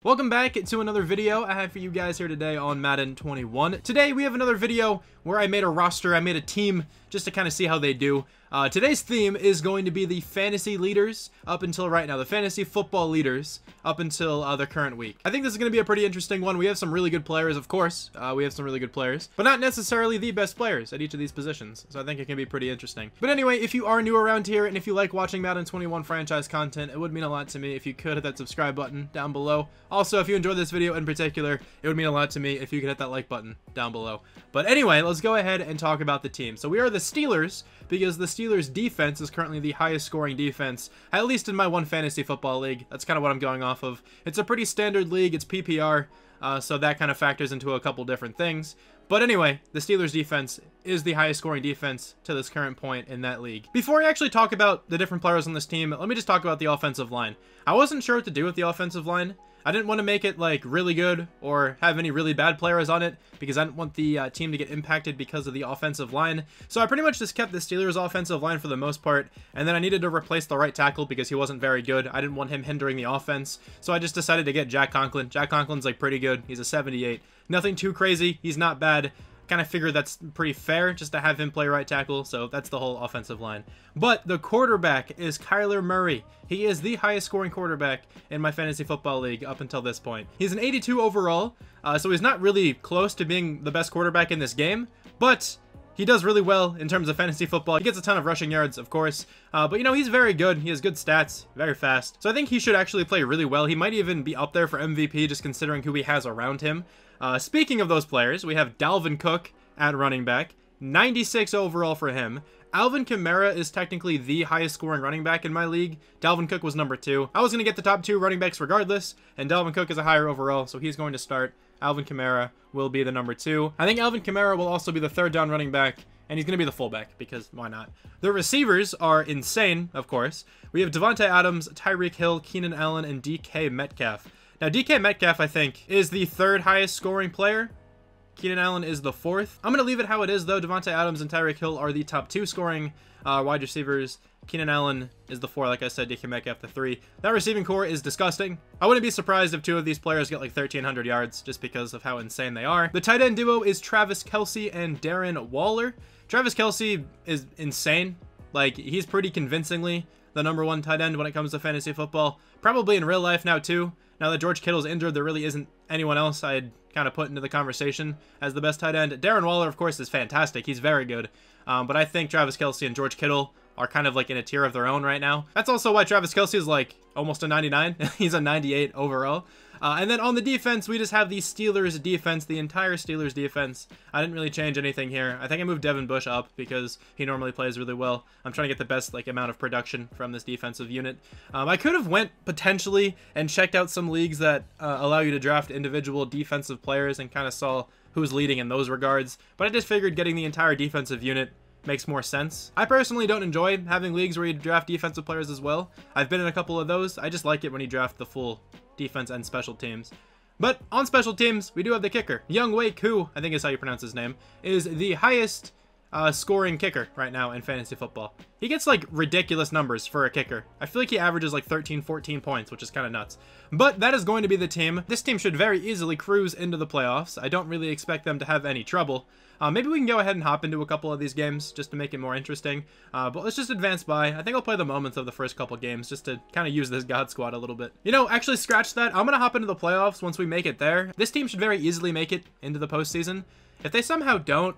Welcome back to another video I have for you guys here today on Madden 21. Today we have another video where I made a roster, I made a team just to kind of see how they do. Today's theme is going to be the fantasy leaders up until right now, the fantasy football leaders up until the current week. I think this is going to be a pretty interesting one. We have some really good players, of course. We have some really good players, but not necessarily the best players at each of these positions. So I think it can be pretty interesting. But anyway, if you are new around here and if you like watching Madden 21 franchise content, it would mean a lot to me if you could hit that subscribe button down below. Also, if you enjoyed this video in particular, it would mean a lot to me if you could hit that like button down below. But anyway, let's go ahead and talk about the team. So we are the Steelers, because the Steelers defense is currently the highest scoring defense, at least in my one fantasy football league. That's kind of what I'm going off of. It's a pretty standard league, it's PPR, so that kind of factors into a couple different things. But anyway, the Steelers defense is the highest scoring defense to this current point in that league. Before I actually talk about the different players on this team, let me just talk about the offensive line. I wasn't sure what to do with the offensive line. I didn't want to make it like really good or have any really bad players on it because I didn't want the team to get impacted because of the offensive line. So I pretty much just kept the Steelers offensive line for the most part, and then I needed to replace the right tackle because he wasn't very good. I didn't want him hindering the offense, so I just decided to get Jack Conklin. Jack Conklin's like pretty good. He's a 78. Nothing too crazy. He's not bad. Kind of figured that's pretty fair just to have him play right tackle, so that's the whole offensive line. But the quarterback is Kyler Murray. He is the highest scoring quarterback in my fantasy football league up until this point. He's an 82 overall, so he's not really close to being the best quarterback in this game, but he does really well in terms of fantasy football. He gets a ton of rushing yards, of course, but you know, he's very good. He has good stats, very fast. So I think he should actually play really well. He might even be up there for MVP just considering who he has around him. Speaking of those players, we have Dalvin Cook at running back, 96 overall for him. Alvin Kamara is technically the highest scoring running back in my league. Dalvin Cook was number 2. I was going to get the top 2 running backs regardless, and Dalvin Cook is a higher overall, so he's going to start. Alvin Kamara will be the number 2. I think Alvin Kamara will also be the 3rd down running back, and he's going to be the fullback, because why not? The receivers are insane, of course. We have Devontae Adams, Tyreek Hill, Keenan Allen, and DK Metcalf. Now, DK Metcalf, I think, is the 3rd highest scoring player. Keenan Allen is the 4th. I'm going to leave it how it is, though. Devontae Adams and Tyreek Hill are the top 2 scoring wide receivers. Keenan Allen is the 4, like I said, DK Metcalf the 3. That receiving core is disgusting. I wouldn't be surprised if 2 of these players get like 1,300 yards just because of how insane they are. The tight end duo is Travis Kelce and Darren Waller. Travis Kelce is insane. Like, he's pretty convincingly the number 1 tight end when it comes to fantasy football. Probably in real life now, too. Now that George Kittle's injured, there really isn't anyone else I'd kind of put into the conversation as the best tight end. Darren Waller, of course, is fantastic. He's very good. But I think Travis Kelce and George Kittle are kind of like in a tier of their own right now. That's also why Travis Kelce is like almost a 99. He's a 98 overall. And then on the defense, we just have the Steelers defense, the entire Steelers defense. I didn't really change anything here. I think I moved Devin Bush up because he normally plays really well. I'm trying to get the best like amount of production from this defensive unit. I could have went potentially and checked out some leagues that allow you to draft individual defensive players and kind of saw who's leading in those regards. But I just figured getting the entire defensive unit makes more sense. I personally don't enjoy having leagues where you draft defensive players as well. I've been in a couple of those. I just like it when you draft the full defense and special teams. But on special teams, we do have the kicker. Young Wei Koo, I think is how you pronounce his name, is the highest scoring kicker right now in fantasy football. He gets like ridiculous numbers for a kicker. I feel like he averages like 13, 14 points, which is kind of nuts. But that is going to be the team. This team should very easily cruise into the playoffs. I don't really expect them to have any trouble. Maybe we can go ahead and hop into a couple of these games just to make it more interesting. But let's just advance by. I think I'll play the moments of the first couple games just to kind of use this God Squad a little bit. You know, actually scratch that. I'm going to hop into the playoffs once we make it there. This team should very easily make it into the postseason. If they somehow don't,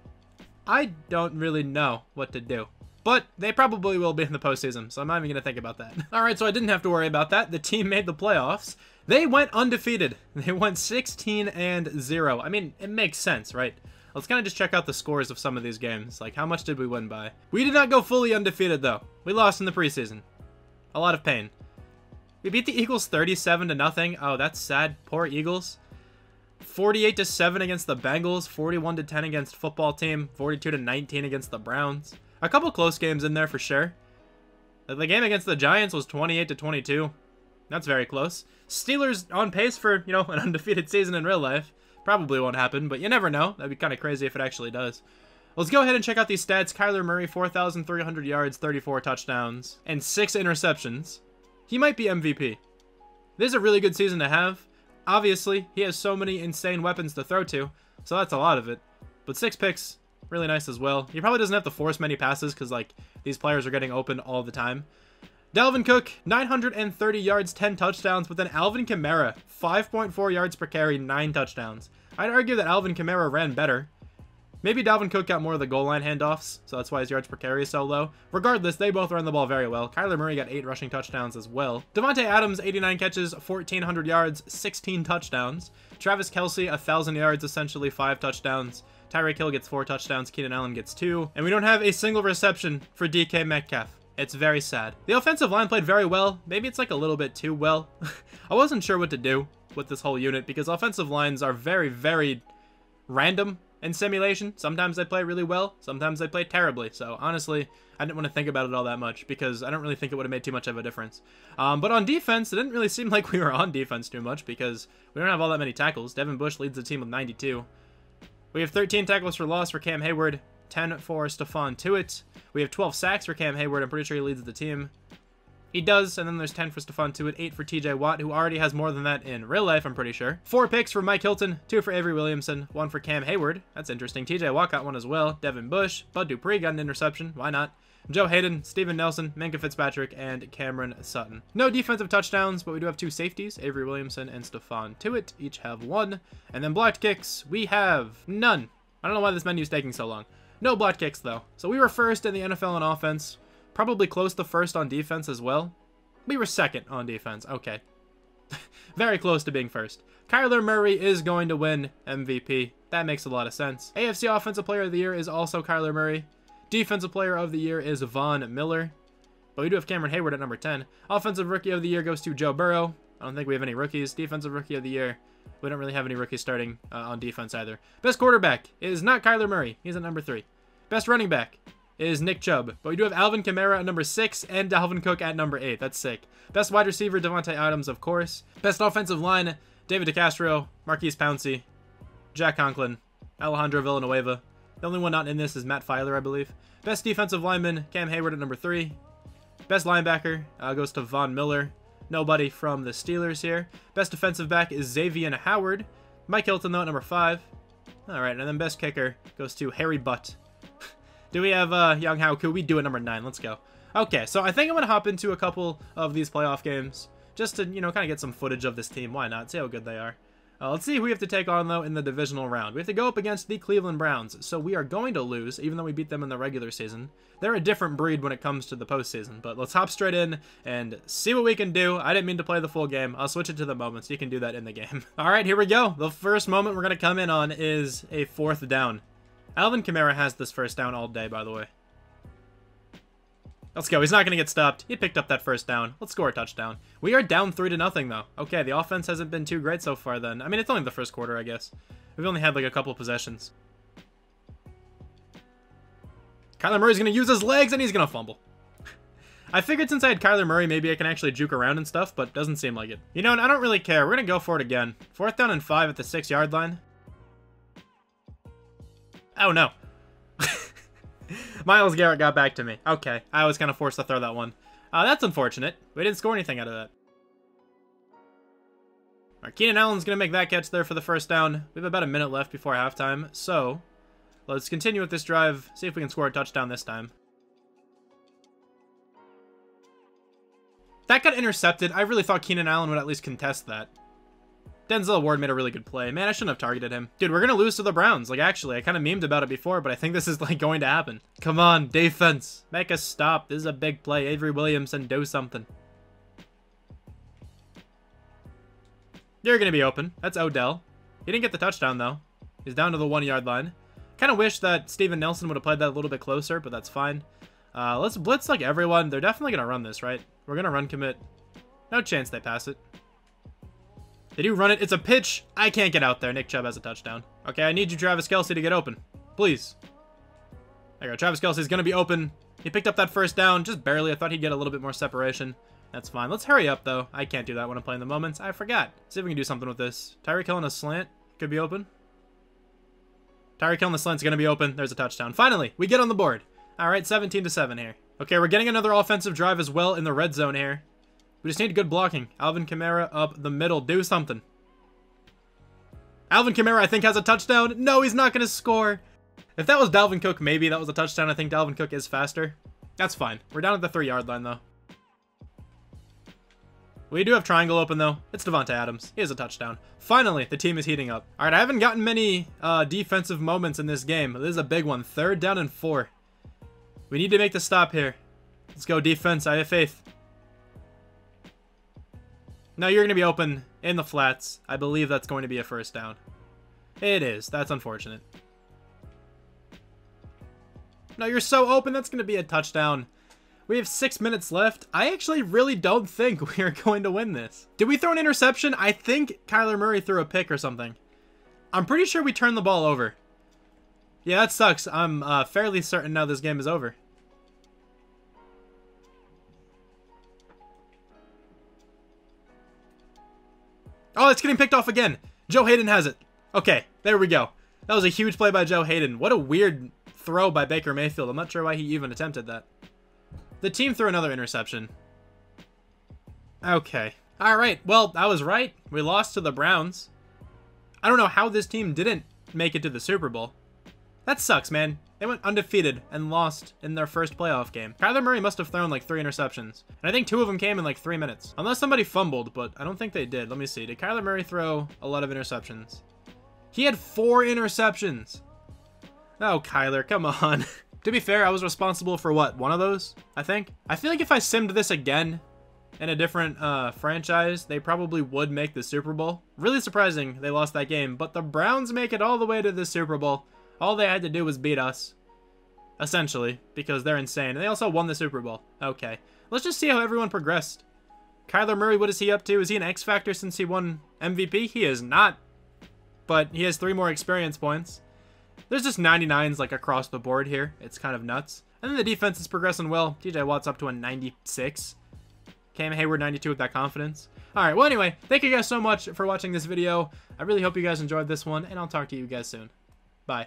I don't really know what to do. But they probably will be in the postseason, so I'm not even going to think about that. Alright, so I didn't have to worry about that. The team made the playoffs. They went undefeated. They went 16-0. I mean, it makes sense, right? Let's kind of just check out the scores of some of these games. Like, how much did we win by? We did not go fully undefeated, though. We lost in the preseason. A lot of pain. We beat the Eagles 37-0. Oh, that's sad. Poor Eagles. 48-7 against the Bengals. 41-10 against football team. 42-19 against the Browns. A couple close games in there for sure. The game against the Giants was 28-22. That's very close. Steelers on pace for, you know, an undefeated season in real life. Probably won't happen, but you never know. That'd be kind of crazy if it actually does. Let's go ahead and check out these stats. Kyler Murray, 4,300 yards, 34 touchdowns, and 6 interceptions. He might be MVP. This is a really good season to have. Obviously, he has so many insane weapons to throw to, so that's a lot of it. But 6 picks, really nice as well. He probably doesn't have to force many passes because, like, these players are getting open all the time. Dalvin Cook, 930 yards, 10 touchdowns, but then Alvin Kamara, 5.4 yards per carry, 9 touchdowns. I'd argue that Alvin Kamara ran better. Maybe Dalvin Cook got more of the goal line handoffs, so that's why his yards per carry is so low. Regardless, they both ran the ball very well. Kyler Murray got 8 rushing touchdowns as well. Devontae Adams, 89 catches, 1,400 yards, 16 touchdowns. Travis Kelce, 1,000 yards, essentially 5 touchdowns. Tyreek Hill gets 4 touchdowns, Keenan Allen gets 2. And we don't have a single reception for DK Metcalf. It's very sad. The offensive line played very well. Maybe it's like a little bit too well. I wasn't sure what to do with this whole unit because offensive lines are very, very random in simulation. Sometimes they play really well, sometimes they play terribly. So honestly, I didn't want to think about it all that much because I don't really think it would have made too much of a difference. But on defense, it didn't really seem like we were on defense too much because we don't have all that many tackles. Devin Bush leads the team with 92. We have 13 tackles for loss for Cam Hayward, 10 for Stephon Tuitt. We have 12 sacks for Cam Hayward. I'm pretty sure he leads the team. He does, and then there's 10 for Stephon Tuitt, 8 for TJ Watt, who already has more than that in real life, I'm pretty sure. 4 picks for Mike Hilton, 2 for Avery Williamson, 1 for Cam Hayward. That's interesting. TJ Watt got one as well. Devin Bush, Bud Dupree got an interception. Why not? Joe Hayden, Steven Nelson, Minkah Fitzpatrick, and Cameron Sutton. No defensive touchdowns, but we do have 2 safeties. Avery Williamson and Stephon Tuitt each have 1. And then blocked kicks, we have none. I don't know why this menu is taking so long. No blocked kicks, though. So we were first in the NFL on offense. Probably close to first on defense as well. We were second on defense. Okay. Very close to being first. Kyler Murray is going to win MVP. That makes a lot of sense. AFC Offensive Player of the Year is also Kyler Murray. Defensive Player of the Year is Von Miller. But we do have Cameron Hayward at number 10. Offensive Rookie of the Year goes to Joe Burrow. I don't think we have any rookies. Defensive Rookie of the Year. We don't really have any rookies starting on defense either. Best quarterback is not Kyler Murray. He's at number 3. Best running back is Nick Chubb. But we do have Alvin Kamara at number 6 and Dalvin Cook at number 8. That's sick. Best wide receiver, Devontae Adams, of course. Best offensive line, David DeCastro, Marquise Pouncey, Jack Conklin, Alejandro Villanueva. The only one not in this is Matt Filer, I believe. Best defensive lineman, Cam Hayward at number 3. Best linebacker goes to Von Miller. Nobody from the Steelers here. Best defensive back is Xavier Howard. Mike Hilton, though, at number 5. All right, and then best kicker goes to Harry Butt. Do we have Young Hao Koo? We do at number 9. Let's go. Okay, so I think I'm going to hop into a couple of these playoff games just to, you know, kind of get some footage of this team. Why not? See how good they are. Let's see who we have to take on, though, in the divisional round. We have to go up against the Cleveland Browns, so we are going to lose, even though we beat them in the regular season. They're a different breed when it comes to the postseason, but let's hop straight in and see what we can do. I didn't mean to play the full game. I'll switch it to the moments. You can do that in the game. All right, here we go. The first moment we're going to come in on is a 4th down. Alvin Kamara has this first down all day, by the way. Let's go. He's not going to get stopped. He picked up that first down. Let's score a touchdown. We are down 3-0, though. Okay, the offense hasn't been too great so far, then. I mean, it's only the first quarter, I guess. We've only had, like, a couple of possessions. Kyler Murray's going to use his legs, and he's going to fumble. I figured since I had Kyler Murray, maybe I can actually juke around and stuff, but doesn't seem like it. You know what? I don't really care. We're going to go for it again. 4th down and 5 at the 6-yard line. Oh, no. Myles Garrett got back to me. Okay, I was kind of forced to throw that one. That's unfortunate. We didn't score anything out of that. All right, Keenan Allen's going to make that catch there for the first down. We have about a minute left before halftime, so let's continue with this drive, see if we can score a touchdown this time. That got intercepted. I really thought Keenan Allen would at least contest that. Denzel Ward made a really good play. Man, I shouldn't have targeted him. Dude, we're going to lose to the Browns. Like, actually, I kind of memed about it before, but I think this is, like, going to happen. Come on, defense. Make us stop. This is a big play. Avery Williamson, do something. You're going to be open. That's Odell. He didn't get the touchdown, though. He's down to the 1-yard line. Kind of wish that Steven Nelson would have played that a little bit closer, but that's fine. Let's blitz, like, everyone. They're definitely going to run this, right? We're going to run commit. No chance they pass it. They do run it. It's a pitch. I can't get out there. Nick Chubb has a touchdown. Okay, I need you, Travis Kelce, to get open. Please. There you go. Travis Kelce's going to be open. He picked up that first down. Just barely. I thought he'd get a little bit more separation. That's fine. Let's hurry up, though. I can't do that when I'm playing the moments. I forgot. See if we can do something with this. Tyreek Hill on a slant. Could be open. Tyreek Hill on the slant's going to be open. There's a touchdown. Finally, we get on the board. All right, 17-7 here. Okay, we're getting another offensive drive as well in the red zone here. We just need good blocking. Alvin Kamara up the middle. Do something. Alvin Kamara, I think, has a touchdown. No, he's not going to score. If that was Dalvin Cook, maybe that was a touchdown. I think Dalvin Cook is faster. That's fine. We're down at the 3-yard line, though. We do have triangle open, though. It's Devonta Adams. He has a touchdown. Finally, the team is heating up. All right, I haven't gotten many defensive moments in this game. This is a big one. 3rd down and 4. We need to make the stop here. Let's go, defense. I have faith. No, you're going to be open in the flats. I believe that's going to be a 1st down. It is. That's unfortunate. No, you're so open. That's going to be a touchdown. We have 6 minutes left. I actually really don't think we are going to win this. Did we throw an interception? I think Kyler Murray threw a pick or something. I'm pretty sure we turned the ball over. Yeah, that sucks. I'm fairly certain now this game is over. Oh, it's getting picked off again. Joe Hayden has it. Okay, there we go. That was a huge play by Joe Hayden. What a weird throw by Baker Mayfield. I'm not sure why he even attempted that. The team threw another interception. Okay. Alright, well, I was right. We lost to the Browns. I don't know how this team didn't make it to the Super Bowl. That sucks, man. They went undefeated and lost in their first playoff game. Kyler Murray must have thrown like 3 interceptions. And I think 2 of them came in like 3 minutes. Unless somebody fumbled, but I don't think they did. Let me see. Did Kyler Murray throw a lot of interceptions? He had 4 interceptions. Oh, Kyler, come on. To be fair, I was responsible for what? 1 of those, I think? I feel like if I simmed this again in a different franchise, they probably would make the Super Bowl. Really surprising they lost that game, but the Browns make it all the way to the Super Bowl. All they had to do was beat us, essentially, because they're insane. And they also won the Super Bowl. Okay, let's just see how everyone progressed. Kyler Murray, what is he up to? Is he an X Factor since he won MVP? He is not, but he has 3 more experience points. There's just 99s like across the board here. It's kind of nuts. And then the defense is progressing well. TJ Watt's up to a 96. Cam Hayward 92 with that confidence. Alright, well anyway, thank you guys so much for watching this video. I really hope you guys enjoyed this one, and I'll talk to you guys soon. Bye.